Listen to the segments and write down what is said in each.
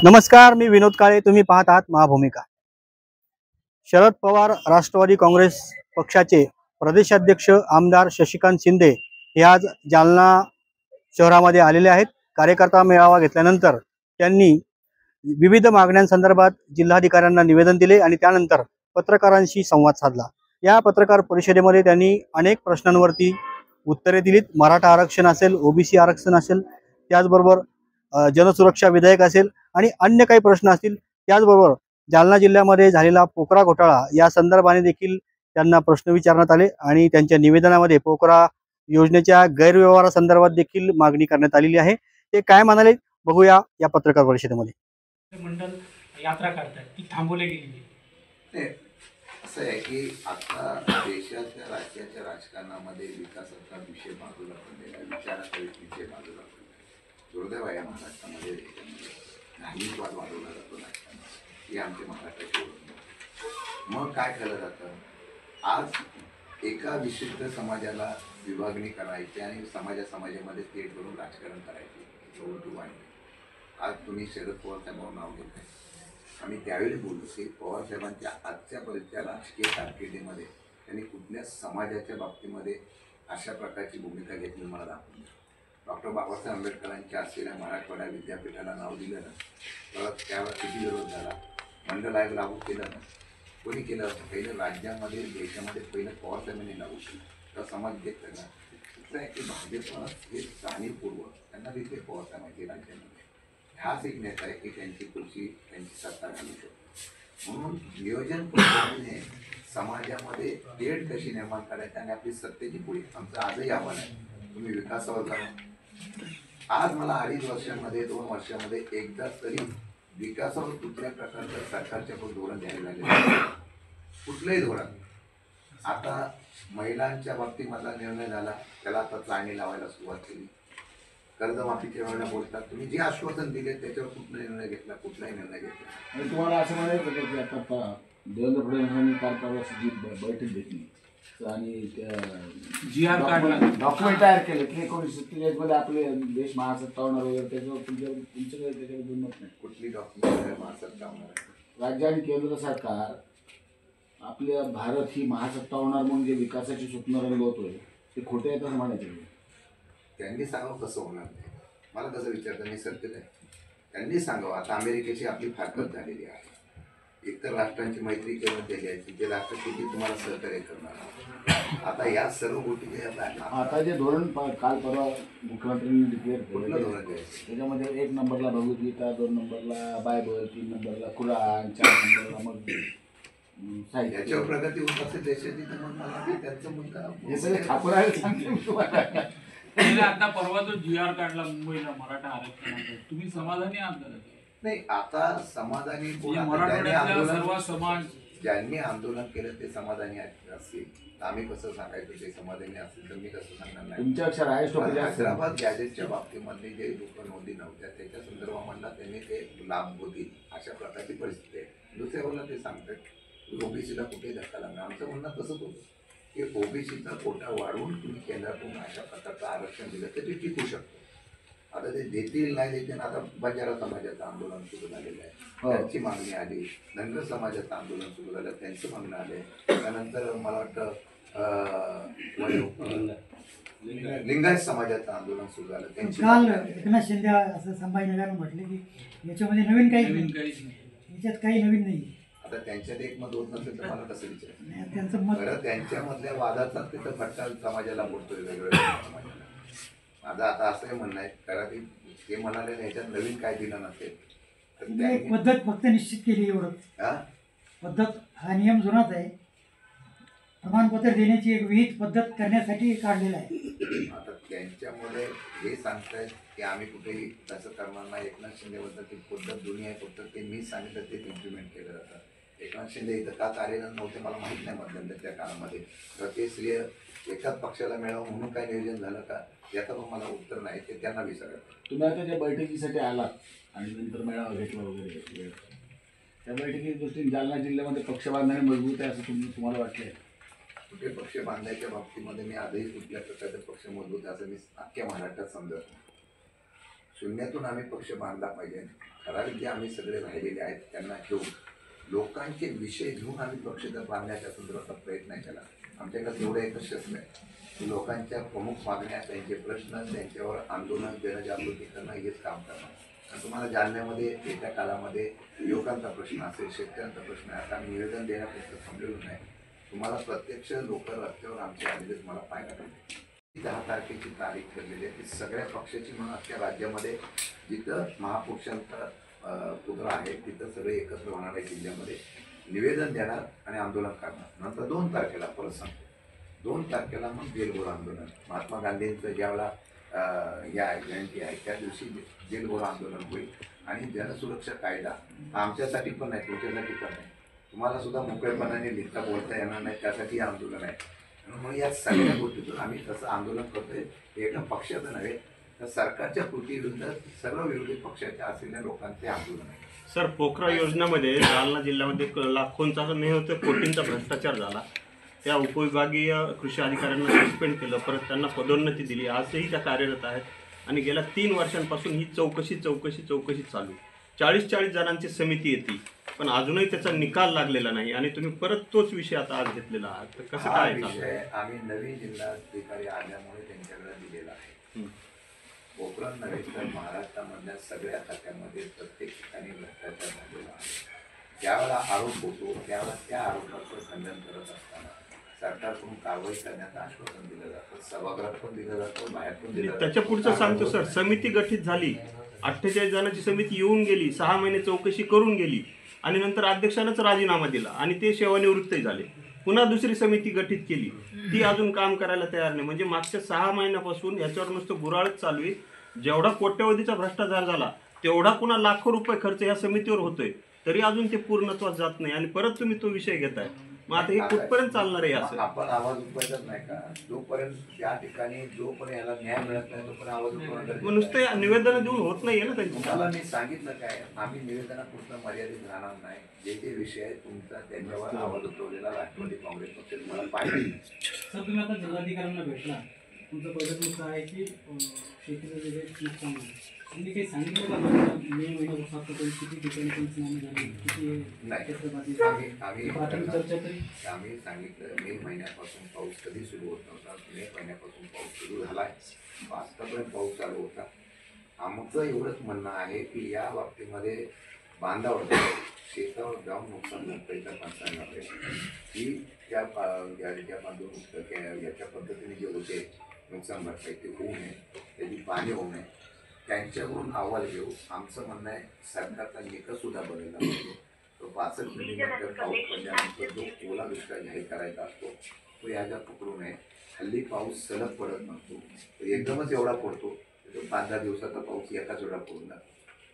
नमस्कार, मी विनोद काळे. तुम्ही पाहत आहात महाभूमिका. शरद पवार राष्ट्रवादी काँग्रेस पक्षाचे प्रदेशाध्यक्ष आमदार शशिकांत शिंदे हे आज जालना शहरामध्ये आलेले आहेत. कार्यकर्ता मेळावा घेतल्यानंतर त्यांनी विविध मागण्यांसंदर्भात जिल्हाधिकाऱ्यांना निवेदन दिले आणि त्यानंतर पत्रकारांशी संवाद साधला. या पत्रकार परिषदेमध्ये त्यांनी अनेक प्रश्नांवरती उत्तरे दिलीत. मराठा आरक्षण असेल, ओबीसी आरक्षण असेल, त्याचबरोबर जनसुरक्षा विधेयक असेल आणि अन्य काही प्रश्न असतील. त्याचबरोबर जालना जिल्ह्यामध्ये झालेला पोकरा घोटाळा या संदर्भाने देखील त्यांना प्रश्न विचारण्यात आले आणि त्यांच्या निवेदनामध्ये पोकरा योजनेच्या गैरव्यवहारासंदर्भात देखील मागणी करण्यात आलेली आहे. ते काय म्हणाले बघूया या पत्रकार परिषदेमध्ये. मंडल यात्रा करतात ती थांबवली गेली. असं आहे की आता देशाच्या राज्याच्या राजकारणामध्ये विकासाचा विषय बाजूला पडलेला आहे, विचाराचा विषय बाजूला पडलेला आहे. दुर्दैव आहे महाराष्ट्रामध्ये, देशामध्ये धार्मिकवाद वाढवला जातो राजकारणात, ही आमच्या महाराष्ट्राची ओळख. मग काय केलं जातं, आज एका विशिष्ट समाजाला विभागणी करायची आणि समाजामध्ये तेढ करून राजकारण करायचे उलटू वाढले. आज तुम्ही शरद पवार साहेबांवर नाव घेत आहे. आम्ही त्यावेळी बोललो की पवार साहेबांच्या आजच्यापर्यंतच्या राजकीय कारकिर्दीमध्ये त्यांनी कुठल्या समाजाच्या बाबतीमध्ये अशा प्रकारची भूमिका घेतली मला दाखवली. डॉक्टर बाबासाहेब आंबेडकरांच्या असलेल्या मराठवाडा विद्यापीठाला नाव दिलं ना, परत त्यावर किती विरोध झाला. मंडल आयोग लागू केलं ना, कोणी केलं असतं पहिलं राज्यामध्ये देशामध्ये पहिलं पवार साहेबांनी लागू केलं. तर समाज घेतलं ना, तिथलं आहे की भाजप हे जाणीवपूर्वक त्यांना तिथे पवार साहेबांची राज्यामध्ये हाच एक नेता आहे की त्यांची खुर्ची त्यांची सत्ता घालू शकतो. म्हणून नियोजन पद्धतीने समाजामध्ये तेढ कशी निर्माण करायची आणि आपली सत्तेची पुढे आमचं आजही आव्हान आहे. तुम्ही विकासावर करा. आज मला 2.5 वर्षांमध्ये 2 वर्षामध्ये एकदा तरी विकासावर कुठल्या प्रकारचं सरकारच्याकडून धोरण द्यायला लागेल. कुठलंही धोरण. आता महिलांच्या बाबतीमधला निर्णय झाला, त्याला आता चाळणी लावायला सुरुवात केली. कर्जमाफीच्या वेळेला बोलतात तुम्ही जे आश्वासन दिले त्याच्यावर कुठला निर्णय घेतला, कुठलाही निर्णय घेतला. आणि तुम्हाला असं म्हणायचं की आता देवेंद्र फडणवीसांनी काल परवाची बैठक घेतली आणि त्या डॉक्युमेंट तयार केलं की 1947 मध्ये आपले देश महासत्ता होणार वगैरे, त्याच्यावर तुमच्याकडे त्याच्यावर दुमत नाही. कुठली डॉक्युमेंट महासत्ता होणार? राज्य आणि केंद्र सरकार आपल्या भारत ही महासत्ता होणार म्हणून जे विकासाची स्वप्न रंगवतोय ते खोटे आहेत असं म्हणायचं. त्यांनी सांगावं कसं होणार नाही. मला कसं विचारतं, मी सत्य आहे. त्यांनी सांगावं. आता अमेरिकेची आपली फारकत झालेली आहे. एकतर राष्ट्रांची मैत्री केवळ केली आहे, ते राष्ट्र किती तुम्हाला सहकार्य करणार. आता या सर्व गोष्टी आता जे धोरण काल परवा मुख्यमंत्र्यांनी डिक्लेअर केलं, धोरण त्याच्यामध्ये 1 नंबरला भगवद्गीता, 2 नंबरला बायबल, 3 नंबरला कुराण, 4 नंबरला मग याच्यावर प्रगती होत असेल देशाची तर मग मला त्यांचा मुद्दा हे सगळे ठाकूर आहे सांगते. आता परवा जो GR काढला मुंबईला मराठा आरक्षणाचा, तुम्ही समाधानी आहात? नाही, आता समाधानी सर्व समाज ज्यांनी आंदोलन केलं ते समाधानी असतील. आम्ही कसं सांगायचं ते समाधानी असतील तर मी कसं सांगणार नाही. हैदराबाद गॅजेटच्या बाबतीमध्ये जे लोक नोंदी नव्हत्या त्याच्या संदर्भामधला त्यांनी ते लाभ होतील अशा प्रकारची परिस्थिती आहे. दुसऱ्यावरला ते सांगतात ओबीसीला कुठेही धक्का लागणार. आमचं म्हणणं तसंच होतं की ओबीसीचा कोटा वाढवून तुम्ही केंद्रातून अशा प्रकारचं आरक्षण दिलं तर ते टिकू शकतो. आता ते देतील नाही देतील. आता बंजारा समाजाचं आंदोलन सुरू झालेलं आहे, त्यांची मागणी आली. धनगर समाजाचं आंदोलन सुरू झालं, त्यांचं मागणं आले. त्यानंतर मला वाटतं लिंगायत समाजाचं आंदोलन सुरू झालं, त्यांची. काल एकनाथ शिंदे असं संभाजीनगरनं म्हटलं की याच्यामध्ये नवीन काही याच्यात काही नवीन नाही. आता त्यांच्यात एक मत होत नसेल तर मला कसं विचार त्यांचं मत त्यांच्यामधल्या वादाचा तिथं फटका समाजाला पडतोय, वेगवेगळ्या समाजाला. माझं आता असंही म्हणणं आहे, कारण ते म्हणाले ह्याच्यात नवीन काय दिलं नसेल तर एक पद्धत फक्त निश्चित केली एवढं. पद्धत हा नियम जुनाच आहे. प्रमाणपत्र देण्याची एक विहित पद्धत करण्यासाठी काढलेला आहे. आता त्यांच्यामुळे हे सांगतायत की आम्ही कुठेही तसं करणार नाही. एकनाथ शिंदेबद्दल ती पद्धत जुनी आहे, फक्त ते मी सांगितलं ते इम्प्लिमेंट केलं जातं. एकनाथ शिंदे इथं का आलेलं नव्हते मला माहीत नाही मध्यंतरच्या काळामध्ये. तर ते श्रेय एकाच पक्षाला मिळावं म्हणून काय नियोजन झालं का याचं पण मला उत्तर नाही, ते त्यांना विचारायचं. तुम्ही आता त्या बैठकीसाठी आलात आणि नंतर मेळावा घेतला वगैरे, त्या बैठकीच्या दृष्टीने जालना जिल्ह्यामध्ये पक्ष बांधणे मजबूत आहे असं तुम्हाला वाटलं? कुठे पक्ष बांधायच्या बाबतीमध्ये मी आजही कुठल्या प्रकारचे पक्ष मजबूत असं मी अख्ख्या महाराष्ट्रात समजत नाही. शून्यातून आम्ही पक्ष बांधला पाहिजे. ठराविक जे आम्ही सगळे राहिलेले आहेत त्यांना घेऊन लोकांचे विषय घेऊन आम्ही पक्ष बांधण्याच्या संदर्भाचा प्रयत्न केला. आमच्याकडे तेवढं एकच शस्त्र आहे की लोकांच्या प्रमुख मागण्या, त्यांचे प्रश्न, त्यांच्यावर आंदोलन, जनजागृती करणं हेच काम करणं. आणि तुम्हाला जालन्यामध्ये येत्या काळामध्ये युवकांचा प्रश्न असेल, शेतकऱ्यांचा प्रश्न आहे. आता आम्ही निवेदन देण्यापुरतं थांबलेलो नाही. तुम्हाला प्रत्यक्ष लोक रस्त्यावर आमचे आलेले तुम्हाला पाहायला मिळते. 10 तारखेची तारीख ठरलेली आहे ती सगळ्या पक्षाची म्हणून अख्ख्या राज्यामध्ये जिथं महापुरुषांचा पुतळा आहे तिथं सगळे एकत्र होणार आहे. जिल्ह्यामध्ये निवेदन देणार आणि आंदोलन करणार. नंतर 2 तारखेला परत सांगतो, 2 तारखेला मग जेलभरो आंदोलन. महात्मा गांधींचं ज्यावेळेला या जयंती आहे त्या दिवशी जेलभरो आंदोलन होईल. आणि जनसुरक्षा कायदा आमच्यासाठी पण नाही, तुमच्यासाठी पण नाही. तुम्हाला सुद्धा मोकळेपणाने लिहिता बोलता येणार नाही, त्यासाठी आंदोलन आहे. मग या सगळ्या गोष्टीतून आम्ही तसं आंदोलन करतोय. एका पक्षाचं नव्हे तर सरकारच्या कृतीविरुद्ध सर्व विरोधी पक्षाच्या असलेल्या लोकांचे आंदोलन आहे. सर, पोखरा योजनेमध्ये जालना जिल्ह्यामध्ये लाखोंचा नाही होतं कोटींचा भ्रष्टाचार झाला. त्या उपविभागीय कृषी अधिकाऱ्यांना सस्पेंड केलं, परत त्यांना पदोन्नती दिली. आजही त्या कार्यरत आहेत आणि गेल्या 3 वर्षांपासून ही चौकशी चालू. 40 जणांची समिती येते पण अजूनही त्याचा निकाल लागलेला नाही आणि तुम्ही परत तोच विषय आता आज घेतलेला आहात. तर कसं हा काय विषय आम्ही नवीन जिल्हाधिकारी आल्यामुळे त्यांच्याकडे दिलेला आहे. पोखरा नव्हे तर महाराष्ट्रामधल्या सगळ्या खात्यामध्ये प्रत्येक ठिकाणी भ्रष्टाचार झालेला आहे. ज्यावेळेला आरोप होतो त्यावेळेला त्या आरोपाचं खंडन करत असताना सरकारकडून कारवाई करण्याचं आश्वासन दिलं जातं. सभागृहात पण दिलं जातं, बाहेर पण दिलं जातं. त्याच्या पुढचं सांगतो सर, समिती गठीत झाली, 48 जणांची समिती येऊन गेली, 6 महिने चौकशी करून गेली आणि नंतर अध्यक्षानंच राजीनामा दिला आणि ते सेवानिवृत्तही झाले. पुन्हा दुसरी समिती गठीत केली, ती अजून काम करायला तयार नाही. म्हणजे मागच्या 6 महिन्यापासून याच्यावर नुसतं गुराळच चालू आहे. जेवढा कोट्यवधीचा भ्रष्टाचार झाला तेवढा पुन्हा लाखो रुपये खर्च या समितीवर होतोय, तरी अजून ते पूर्णत्वात जात नाही आणि परत तुम्ही तो विषय घेताय. मग आता हे कुठपर्यंत चालणार आहे असं? आपण आवाज उठवायचाच नाही का? जोपर्यंत त्या ठिकाणी जोपर्यंत याला न्याय मिळत नाही तोपर्यंत आवाज उठवणं. मग नुसतं निवेदन देऊन होत नाहीये ना त्यांची. तुम्हाला मी सांगितलं काय, आम्ही निवेदनापुरतं मर्यादित राहणार नाही. जे जे विषय आहे तुमचा त्यांच्यावर आवाज उठवलेला राष्ट्रवादी काँग्रेस पक्ष तुम्हाला पाहिजे. सर, तुम्ही आता जिल्हाधिकाऱ्यांना भेटला, तुमचा पहिला मुद्दा आहे की शेतीचं जे नुकसान आहे, तुम्ही काही सांगितलं का? मे महिन्यापासून आतापर्यंत किती ठिकाणी पंचनामे झाले, किती नाही, प्राथमिक चर्चा तरी आम्ही सांगितलं मे महिन्यापासून पाऊस कधी सुरू होत नव्हता. मे महिन्यापासून पाऊस सुरू झालाय, आतापर्यंत पाऊस चालू होता. आमचं एवढंच म्हणणं आहे की या बाबतीमध्ये बांधावर शेतावर जाऊन नुकसान भरपाईचा पंचनामा की त्या याच्या पद्धतीने जे होते नुकसान भरपाई ते होऊ नये, त्याची पाणी होऊ नये, त्यांच्याकडून अहवाल घेऊ. आमचं म्हणणं आहे सरकारचा निकष सुद्धा बदलला पाहिजे. तो 65 मिलीमीटर पाऊस पडल्यानंतर जो ओला दुष्काळ जाहीर करायचा असतो तो ह्याच्या पकडू नये. हल्ली पाऊस सलग पडत नसतो, तो एकदमच एवढा पडतो, तो 5-10 दिवसाचा पाऊस एकाच वेळा पडून जातो.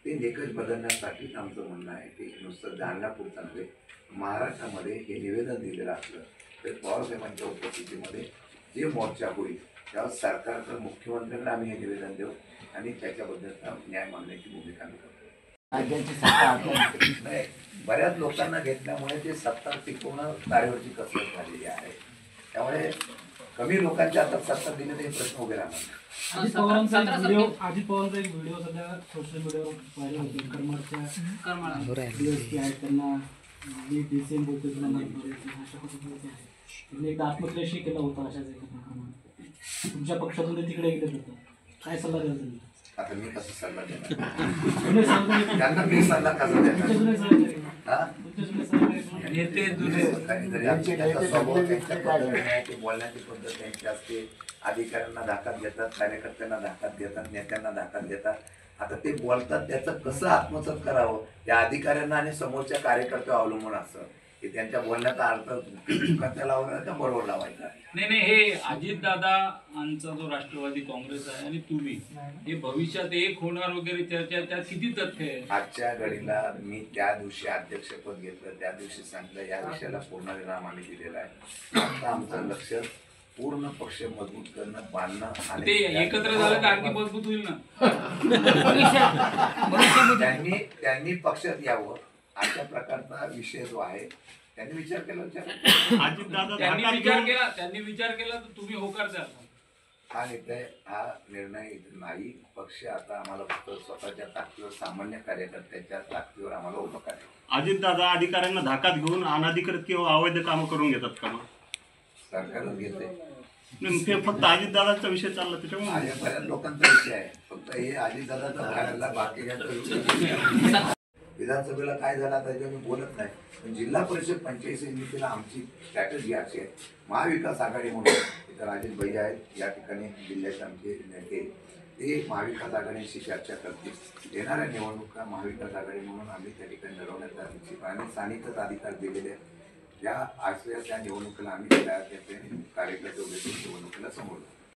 ते निकष बदलण्यासाठीच आमचं म्हणणं आहे की नुसतं जालन्यापुरतं नव्हे, महाराष्ट्रामध्ये हे निवेदन दिलेलं असलं तर पवारसाहेबांच्या उपस्थितीमध्ये जे मोर्चा होईल त्यावर सरकारकडे, मुख्यमंत्र्यांना आम्ही हे निवेदन देऊ आणि त्याच्याबद्दलचा न्याय मागण्याची भूमिका आम्ही करतो. नाही, बऱ्याच लोकांना घेतल्यामुळे ते सत्ता टिकवणं तारेवरची कसरत झालेली आहे. त्यामुळे कमी लोकांच्या आता सत्ता दिली तरी प्रश्न उभे राहणार. अजित पवारांचा एक व्हिडिओ सध्या सोशल मीडियावर व्हायरल होतो. करमाळच्या आहेत त्यांना मी DCM बोलतो तुला अशा पद्धतीने त्यांनी एकदा आत्मक्लेशही केला होता अशाच एका प्रकरणात. तुमच्या पक्षातून ते तिकडे गेले होतं, काय सल्ला द्याल तुम्ही? आता मी कसं सल्ला देणार? त्यांना मी सल्ला कसा देणार? बोलण्याची पद्धत त्यांची असते. अधिकाऱ्यांना धाकात घेतात, कार्यकर्त्यांना धाकात घेतात, नेत्यांना धाकात घेतात. आता ते बोलतात त्याचं कसं आत्मसात करावं त्या अधिकाऱ्यांना आणि समोरच्या कार्यकर्त्यावर अवलंबून असतं की त्यांच्या बोलण्याचा अर्थ चुकीचा लावला का बरोबर लावायचा. नाही, हे अजितदादांचा जो राष्ट्रवादी काँग्रेस आहे आणि तुम्ही हे भविष्यात एक होणार वगैरे चर्चा, त्यात किती तथ्य आहे? आजच्या घडीला मी त्या दिवशी अध्यक्षपद घेतलं, त्या दिवशी सांगितलं या विषयाला पूर्ण विराम आम्ही दिलेला आहे. आता आमचं लक्ष पूर्ण पक्ष मजबूत करणं, बांधणं आणि ते एकत्र झालं तर आणखी मजबूत होईल ना. त्यांनी पक्षात यावं अशा प्रकारचा विषय जो आहे त्यांनी विचार केला. त्यांनी विचार केला तर तुम्ही होकार द्याल. हा निर्णय इथं नाही. पक्ष आता आम्हाला फक्त स्वतःच्या ताकदीवर, सामान्य कार्यकर्त्याच्या ताकदीवर आम्हाला उभं करायचं. अजितदादा अधिकाऱ्यांना धाकात घेऊन अनाधिकृत किंवा अवैध कामं करून घेतात का मग? सरकारच घेते. नाही, ते फक्त अजितदादाचा विषय चालला त्याच्यामुळे माझ्या बऱ्याच लोकांचा विषय आहे. फक्त हे अजितदादाचा बाहेरला बाकी विषय. विधानसभेला काय झालं आता त्याच्यावर मी बोलत नाही. पण जिल्हा परिषद पंचायत समितीला आमची स्ट्रॅटेजी अशी आहे. महाविकास आघाडी म्हणून इथं राजेश भैया आहेत, या ठिकाणी जिल्ह्याचे आमचे नेते, ते महाविकास आघाडीशी चर्चा करतील. येणाऱ्या निवडणुका महाविकास आघाडी म्हणून आम्ही त्या ठिकाणी लढवण्याचा निश्चित आणि स्थानिकच अधिकार दिलेले आहेत. ज्या आशयाच्या निवडणुकीला आम्ही तयार करते कार्यकर्ते निवडणुकीला समोर